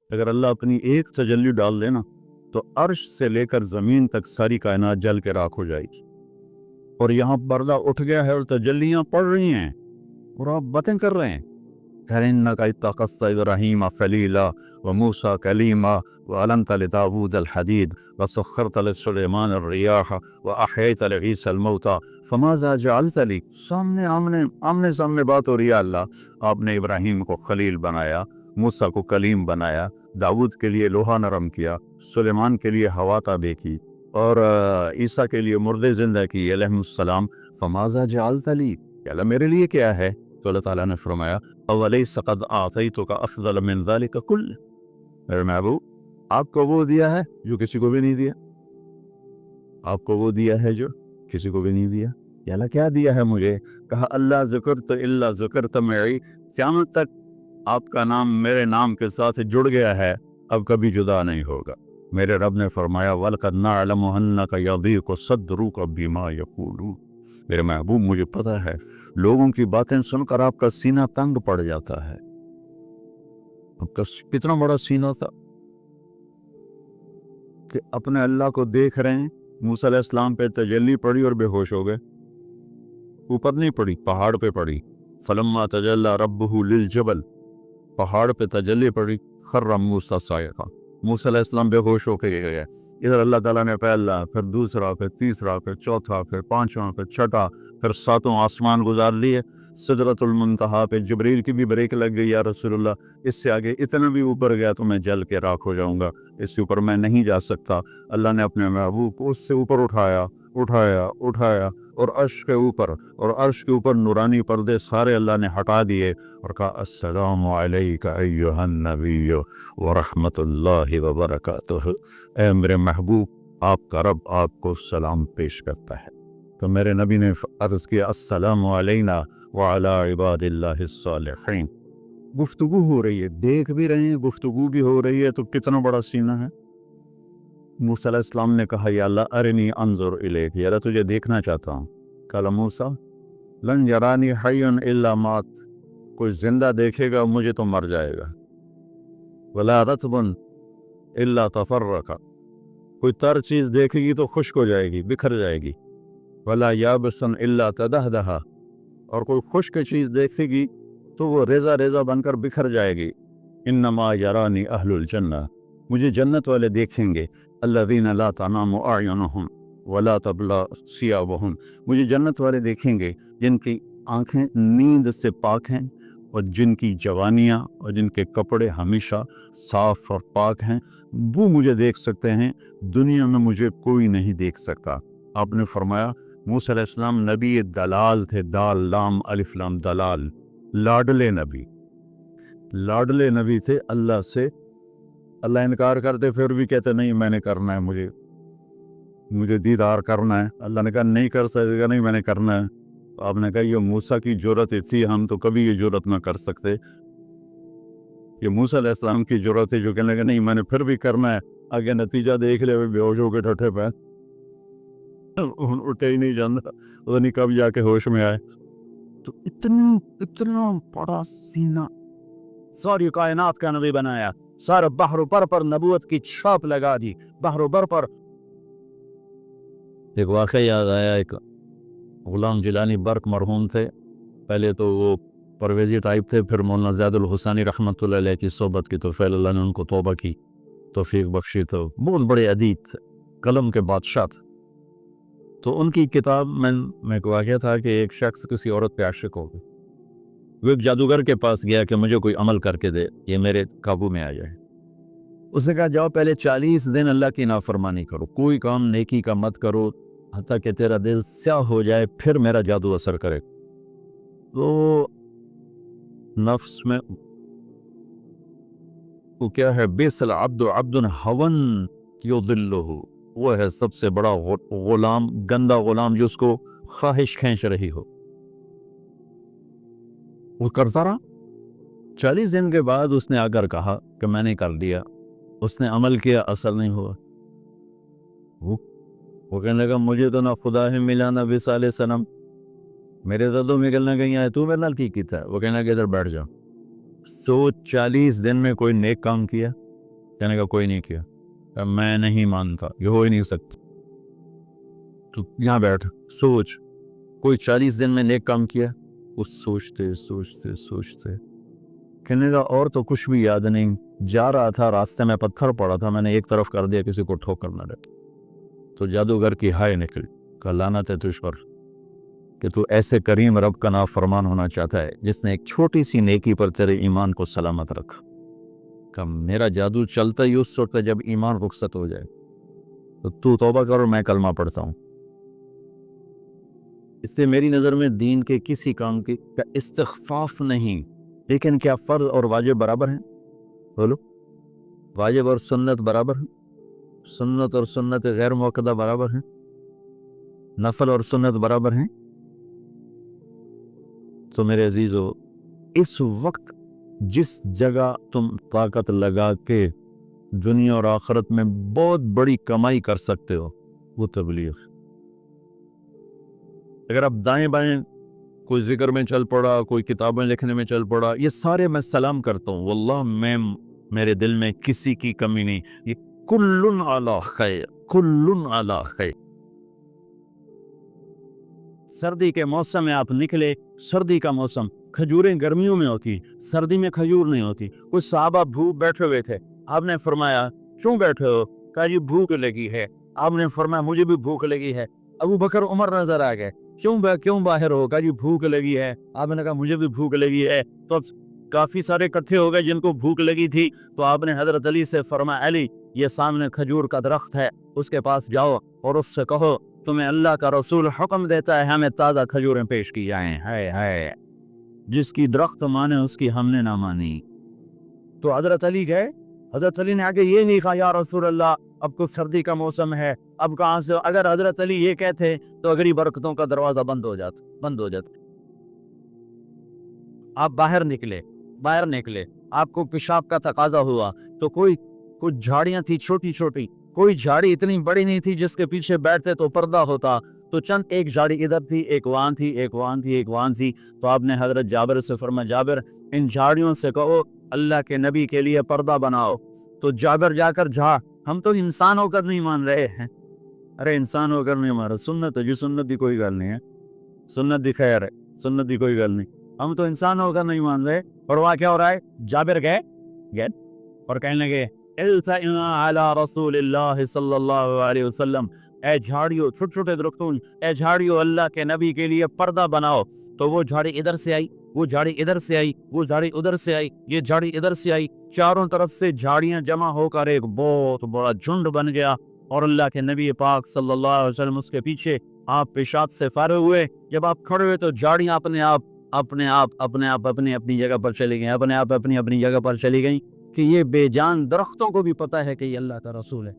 اگر اللہ اپنی ایک تجلی ڈال دے نا تو عرش سے لے کر زمین تک ساری کائنات جل کے راکھ ہو جائے گی، اور یہاں پردہ اٹھ گیا ہے اور تجلیاں پڑ رہی ہیں اور آپ باتیں کر رہے ہیں. فَإِنَّكَ اتَّخَذْتَ إِبْرَاهِيمَ خَلِيلًا وَمُوسَىٰ كَلِيمًا وَأَلَنتَ لِدَاوُودَ الْحَدِيدَ وَسَخَّرْتَ لِسُلَيْمَانَ الرِّيَاحَ وَأَحْيَيْتَ لِعِيسَىٰ الْمَوْتَىٰ فَمَاذَا جَعَلْتَ لِي. آمنے سامنے بات ہو رہی ہے. اللہ آپ نے ابراہیم کو خلیل بنایا، موسیٰ کو کلیم بنایا، داؤد کے لیے لوہا نرم کیا، سلیمان کے لیے ہوا تابع کی، اور عیسیٰ کے لیے مردے زندہ کی علیہ السلام. فَمَاذَا جَعَلْتَ لِي، کہ اللہ میرے لیے کیا ہے؟ تو اللہ تعالیٰ نے فرمایا اولیس قد اعطیتک افضل من ذلک کل. میرے محبوب آپ کو وہ دیا ہے جو کسی کو بھی نہیں دیا، آپ کو وہ دیا ہے جو کسی کو بھی نہیں دیا. کہ اللہ کیا دیا ہے مجھے؟ کہا اللہ ذکرت الا ذکرت معی، قیامت تک آپ کا نام میرے نام کے ساتھ جڑ گیا ہے، اب کبھی جدا نہیں ہوگا. میرے رب نے فرمایا وَلَقَدْ نَعْلَمُ أَنَّكَ يَضِيقُ صَدْرُكَ بِمَا يَقُولُونَ. میرے محبوب مجھے پتہ ہے لوگوں کی باتیں سن کر آپ کا سینہ تنگ پڑ جاتا ہے. آپ کا کتنا بڑا سینہ تھا کہ اپنے اللہ کو دیکھ رہے ہیں. موسیٰ علیہ السلام پہ تجلی پڑی اور بے ہوش ہو گئے. اوپر نہیں پڑی، پہاڑ پہ پڑی. فلما تجلی ربہ للجبل، پہاڑ پہ تجلی پڑی. خر موسیٰ صاعقا، موسیٰ علیہ السلام بے ہوش ہو کے گئے. ادھر اللہ تعالیٰ نے پہلا، پھر دوسرا، پھر تیسرا، پھر چوتھا، پھر پانچواں، پھر چھٹا، پھر ساتوں آسمان گزار لیے. سدرۃ المنتہا پہ جبریل کی بھی بریک لگ گئی، یا رسول اللہ اس سے آگے اتنا بھی اوپر گیا تو میں جل کے راکھ ہو جاؤں گا، اس سے اوپر میں نہیں جا سکتا. اللہ نے اپنے محبوب کو اس سے اوپر اٹھایا اٹھایا اٹھایا، اور عرش کے اوپر، اور عرش کے اوپر نورانی پردے سارے اللہ نے ہٹا دیے اور کہا السلام علیک ایھا النبی ورحمۃ اللہ وبرکاتہ. اے میرے محبوب آپ کا رب آپ کو سلام پیش کرتا ہے. تو میرے نبی نے عرض کیا السلام علینا وعلی عباد اللہ الصالحین. گفتگو ہو رہی ہے، دیکھ بھی رہے ہیں، گفتگو بھی ہو رہی ہے، تو کتنا بڑا سینہ ہے. موسیٰ علیہ السلام نے کہا یا اللہ ارنی انظر الیک، یا اللہ تجھے دیکھنا چاہتا ہوں. قال موسیٰ لن یرانی حی الا مات، کوئی زندہ دیکھے گا مجھے تو مر جائے گا. ولا رطب الا تفرق، کوئی تر چیز دیکھے گی تو خشک ہو جائے گی، بکھر جائے گی. ولا یابس الا تدہدہ، اور کوئی خشک چیز دیکھے گی تو وہ ریزہ ریزہ بن کر بکھر جائے گی. انما یرانی اہل الجنہ، مجھے جنت والے دیکھیں گے. الذین لا تنام اعینہم ولا تبلی ثیابہم، مجھے جنت والے دیکھیں گے جن کی آنکھیں نیند سے پاک ہیں، اور جن کی جوانیاں اور جن کے کپڑے ہمیشہ صاف اور پاک ہیں، وہ مجھے دیکھ سکتے ہیں. دنیا میں مجھے کوئی نہیں دیکھ سکتا. آپ نے فرمایا موسیٰ علیہ السلام نبی دلال تھے، دال لام الف لام دلال، لاڈلے نبی، لاڈلے نبی تھے اللہ سے. اللہ انکار کرتے پھر بھی کہتے نہیں میں نے کرنا ہے، مجھے دیدار کرنا ہے. اللہ نے کہا نہیں کر سکے گا، نہیں میں نے کرنا ہے. آپ نے کہا یہ موسیٰ کی جرت تھی، ہم تو کبھی یہ جرت نہ کر سکتے. یہ موسیٰ علیہ السلام کی جرت ہے جو کہنے لگا نہیں میں نے پھر بھی کرنا ہے. آگے نتیجہ دیکھ لے، بے ہوش ہو کے ٹھٹھے پہ اٹھے ہی نہیں جانا، پتہ نہیں کب جا کے ہوش میں آئے. تو اتنا بڑا سینہ، ساری کائنات کا نبی بنایا، سارا بحر و بر پر نبوت کی چھاپ لگا دی. بحر و بر پر ایک واقعہ یاد آیا. ایک غلام جیلانی برق مرحوم تھے، پہلے تو وہ پرویزی ٹائپ تھے، پھر مولانا زید الحسانی رحمۃ اللہ علیہ کی صحبت کی تو فیل اللہ نے ان کو توبہ کی، توفیق بخشی. تو بہت بڑے ادیب تھے، قلم کے بادشاہ تھے. تو ان کی کتاب میں ایک واقعہ تھا کہ ایک شخص کسی عورت پہ عاشق ہو گیا. وہ ایک جادوگر کے پاس گیا کہ مجھے کوئی عمل کر کے دے، یہ میرے قابو میں آ جائے. اس نے کہا جاؤ پہلے 40 دن اللہ کی نافرمانی کرو، کوئی کام نیکی کا مت کرو حتیٰ کہ تیرا دل سیاہ ہو جائے، پھر میرا جادو اثر کرے. تو نفس میں وہ کیا ہے، بیس العبد عبد ہون یضلہ، وہ ہے سب سے بڑا غلام، گندا غلام جو اس کو خواہش کھینچ رہی ہو. وہ کرتا رہا. 40 دن کے بعد اس نے آ کر کہا کہ میں نے کر دیا. اس نے عمل کیا، اثر نہیں ہوا. وہ کہنے لگا مجھے تو نہ خدا ہے ملا نہ وصال صنم، میرے تو نکلنا کہیں آئے، تو میرے نال کی کیتا ہے. وہ کہنے لگا ادھر بیٹھ جاؤ. 40 دن میں کوئی نیک کام کیا؟ कहने का कोई नहीं किया, मैं नहीं मानता, ये हो ही नहीं सकता। तो यहाँ बैठ, सोच, कोई 40 दिन में नेक काम किया? वो सोचते सोचते सोचते कहने का और तो कुछ भी याद नहीं, जा रहा था रास्ते में पत्थर पड़ा था, मैंने एक तरफ कर दिया, किसी को ठोकर न लगे। तो जादूगर की हाय निकली, का लानत है तुझ पर कि तू ऐसे करीम रब का नाफरमान होना चाहता है जिसने एक छोटी सी नेकी पर तेरे ईमान को सलामत रखा। का मेरा जादू चलता ही उस वक्त जब ईमान रुखसत हो जाए, तो तू तौबा कर और मैं कलमा पढ़ता हूँ। इसलिए मेरी नज़र में दीन के किसी काम की का इस्तिग़फ़ाफ़ नहीं, लेकिन क्या फ़र्ज़ और वाजिब बराबर हैं? बोलो, वाजिब और सुन्नत बराबर हैं? सुन्नत और सुन्नत गैर मुअक्कदा बराबर हैं? नफल और सुन्नत बराबर हैं? तो मेरे अजीज़ो, इस वक्त जिस जगह तुम ताकत लगा के दुनिया और आखिरत में बहुत बड़ी कमाई कर सकते हो, वो तबलीग। अगर आप दाएं बाएं कोई जिक्र में चल पड़ा, कोई किताबें लिखने में चल पड़ा, ये सारे मैं सलाम करता हूँ, वल्लाह मैं मेरे दिल में किसी की कमी नहीं। ये कुल्लुन अला खैर, कुल्लुन अला खैर। सर्दी के मौसम में आप निकले, सर्दी का मौसम, खजूरें गर्मियों में होती, सर्दी में खजूर नहीं होती। कुछ सहाबा भूख बैठे हुए थे, आपने फरमाया क्यों बैठे हो? कहा जी भूख लगी है। आपने फरमाया मुझे भी भूख लगी है। अबू बकर उमर नजर आ गए, क्यों बाहर हो? कहा जी भूख लगी है। आपने कहा मुझे भी भूख लगी है। तो अब काफी सारे इकट्ठे हो गए जिनको भूख लगी थी। तो आपने हजरत अली से फरमाया, अली ये सामने खजूर का दरख्त है, उसके पास जाओ और उससे कहो तुम्हें अल्लाह का रसूल हुक्म देता है हमें ताज़ा खजूरें पेश की जाएं। है जिसकी दरख्त माने उसकी हमने ना मानी। तो हजरत अली गए, हजरत अली ने आगे ये नहीं कहा या रसूल अल्लाह अब तो सर्दी का मौसम है, अब कहाँ से? अगर हजरत अली ये कहते तो अगली बरकतों का दरवाजा बंद हो जाता। आप बाहर निकले, आपको पेशाब का तकाजा हुआ, तो कुछ झाड़ियां थी छोटी छोटी, कोई झाड़ी इतनी बड़ी नहीं थी जिसके पीछे बैठते तो पर्दा होता। तो चंद एक झाड़ी इधर थी, एक वहां थी, एक वहां थी, एक वहां थी। तो आपने हजरत जाबिर से फरमाया, जाबिर इन झाड़ियों से कहो अल्लाह के नबी के लिए पर्दा बनाओ। तो जाबिर जाकर हम तो इंसान होकर नहीं मान रहे हैं। अरे इंसान होकर नहीं मान रहे, सुन्नत है जी, सुन्नत की कोई गल नहीं है, सुन्नत दी खैर है, सुन्नत की कोई गल नहीं, हम तो इंसान होकर नहीं मान रहे। और वहाँ क्या हो रहा है? जाबिर गए और कहने लगे अला रसूलिल्लाह सल्लल्लाहु अलैहि वसल्लम, ए झाड़ियों, छोटे छोटे दरख्तों, ए झाड़ियों अल्लाह के नबी के लिए पर्दा बनाओ। तो वो झाड़ी इधर से आई, वो झाड़ी इधर से आई, वो झाड़ी उधर से आई, ये झाड़ी इधर से आई, चारों तरफ से झाड़ियां जमा होकर एक बहुत बड़ा झुंड बन गया। और अल्लाह के नबी पाक सल्लल्लाहु अलैहि वसल्लम उसके पीछे, आप पेशाब से फारिग हुए, जब आप खड़े हुए तो झाड़ियां अपने आप अपनी अपनी जगह पर चली गई, अपने आप अपनी अपनी जगह पर चली गई कि ये बेजान दरख्तों को भी पता है कि ये अल्लाह का रसूल है।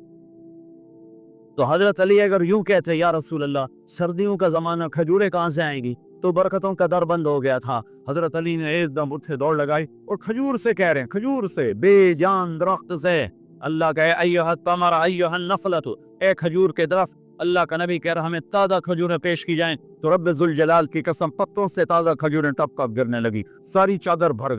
तो हजरत अली अगर यूं कहते या रसूल अल्लाह सर्दियों का जमाना, खजूरें कहां से आएंगी, तो बरकतों का दर बंद हो गया था। हजरत अली ने एकदम उठे दौड़ लगाई और खजूर से कह रहे हैं, खजूर से, बेजान दरख्त से। अल्लाह कहे अय्युहत तमर अय्युहन नफलतु, ए खजूर के दरख्त, अल्लाह का नबी कह रहा हमें ताज़ा खजूरें पेश की जाएं। तो रब्बे जुल जलाल की कसम, पत्तों से ताज़ा खजूरें टप गिरने लगी, सारी चादर भर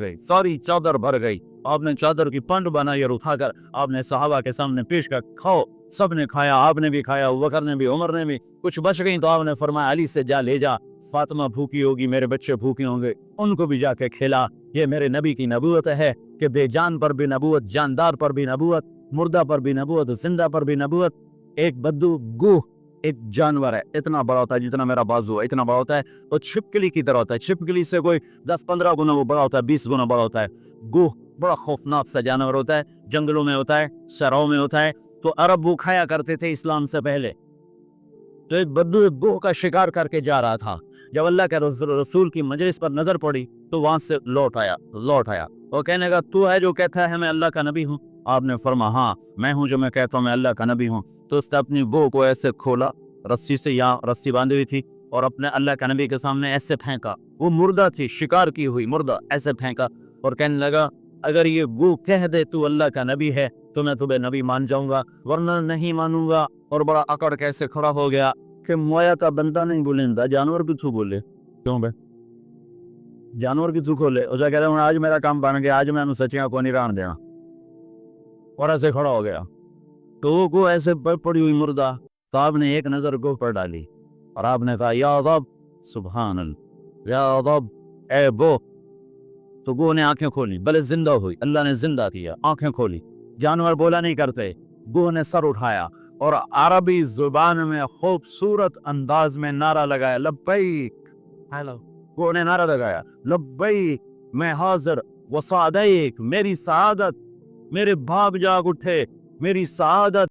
गई। आपने चादर की पंड बनाई और उठाकर आपने सहाबा के सामने पेश कर, खाओ। सब ने खाया, आपने भी खाया, अबू बकर ने भी, उमर ने भी। कुछ बच गई तो आपने फरमाया अली से जा ले जा, फातिमा भूखी होगी, मेरे बच्चे भूखे होंगे, उनको भी जाके खिला। ये मेरे नबी की नबूवत है कि बेजान पर भी नबूवत, जानदार पर भी नबूवत, मुर्दा पर भी नबूवत, जिंदा पर भी नबूवत। एक बद्दू गुह एक जानवर है, इतना बड़ा होता है जितना मेरा बाजू है, इतना बड़ा होता है। तो छिपकली की तरह होता है, छिपकली से कोई 10-15 गुना वो बड़ा होता है, 20 गुना बड़ा होता है। गुह बड़ा खौफनाक सा जानवर होता है, जंगलों में होता है, सराओं में होता है। तो अरब वो खाया करते थे इस्लाम से पहले। तो एक बद्दू गुह का शिकार करके जा रहा था, जब अल्लाह के रसूल की मजलिस पर नजर पड़ी तो वहां से लौट आया। वो कहने लगा तू है जो कहता है मैं अल्लाह का नबी हूँ? आपने फरमाया हाँ मैं हूँ जो मैं कहता हूँ मैं अल्लाह का नबी हूँ। तो उसने अपनी बो को ऐसे खोला, रस्सी से, यहाँ रस्सी बांधी हुई थी, और अपने अल्लाह के नबी के सामने ऐसे फेंका। वो मुर्दा थी, शिकार की हुई मुर्दा, ऐसे फेंका और कहने लगा अगर ये गो कह दे तू अल्लाह का नबी है तो मैं तुम्हें नबी मान जाऊंगा, वरना नहीं मानूंगा। और बड़ा अकड़ कैसे खड़ा हो गया कि मोया का बंदा नहीं बोलेंदा, जानवर भी तू बोले। क्यों बे? जानवर की तू खोले। उसे कह रहा हूँ आज मेरा काम बन गया, आज मैं सचिया को नहीं रान देना। اور ایسے کھڑا ہو گیا. تو وہ گو ایسے پڑی ہوئی مردہ، تو آپ نے ایک نظر گو پر ڈالی اور آپ نے کہا یا رب سبحان اللہ، یا رب اے گو. تو گو نے آنکھیں کھولی، بلے زندہ ہوئی، اللہ نے زندہ کیا، آنکھیں کھولی. جانور بولا نہیں کرتے. گو نے سر اٹھایا اور عربی زبان میں خوبصورت انداز میں نعرہ لگایا لبیک. گو نے نعرہ لگایا لبیک میں حاضر و سعدیک، میری سعادت، میرے باپ جاگ اٹھے، میری سعادت